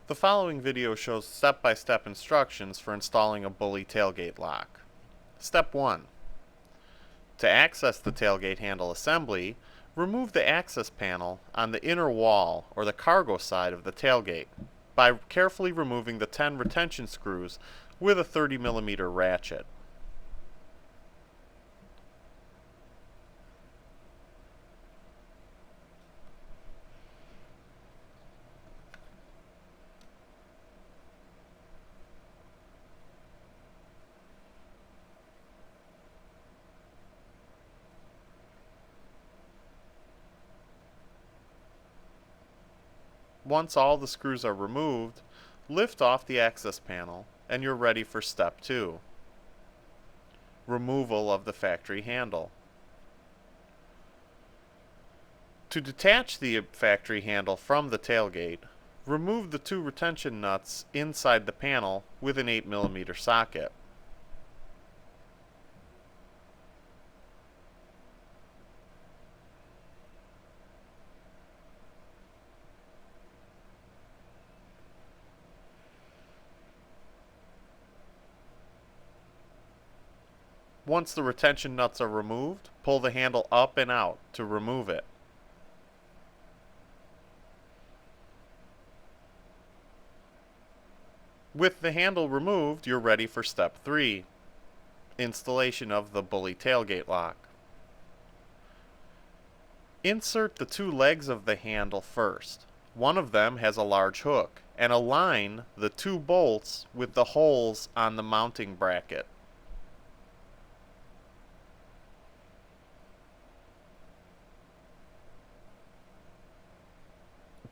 The following video shows step-by-step instructions for installing a bully tailgate lock. Step 1. To access the tailgate handle assembly, remove the access panel on the inner wall or the cargo side of the tailgate by carefully removing the 10 retention screws with a 30mm ratchet. Once all the screws are removed, lift off the access panel and you're ready for step 2. Removal of the factory handle. To detach the factory handle from the tailgate, remove the 2 retention nuts inside the panel with an 8mm socket. Once the retention nuts are removed, pull the handle up and out to remove it. With the handle removed, you're ready for step 3, installation of the bully tailgate lock. Insert the 2 legs of the handle first. One of them has a large hook, and align the 2 bolts with the holes on the mounting bracket.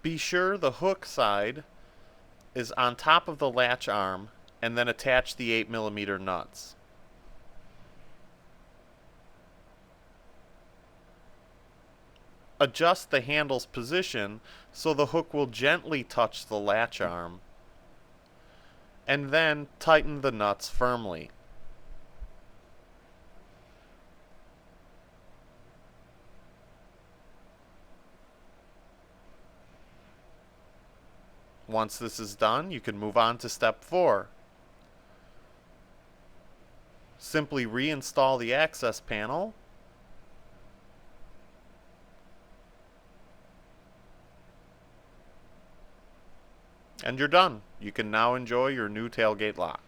Be sure the hook side is on top of the latch arm, and then attach the 8mm nuts. Adjust the handle's position so the hook will gently touch the latch arm, and then tighten the nuts firmly. Once this is done, you can move on to step 4. Simply reinstall the access panel and you're done. You can now enjoy your new tailgate lock.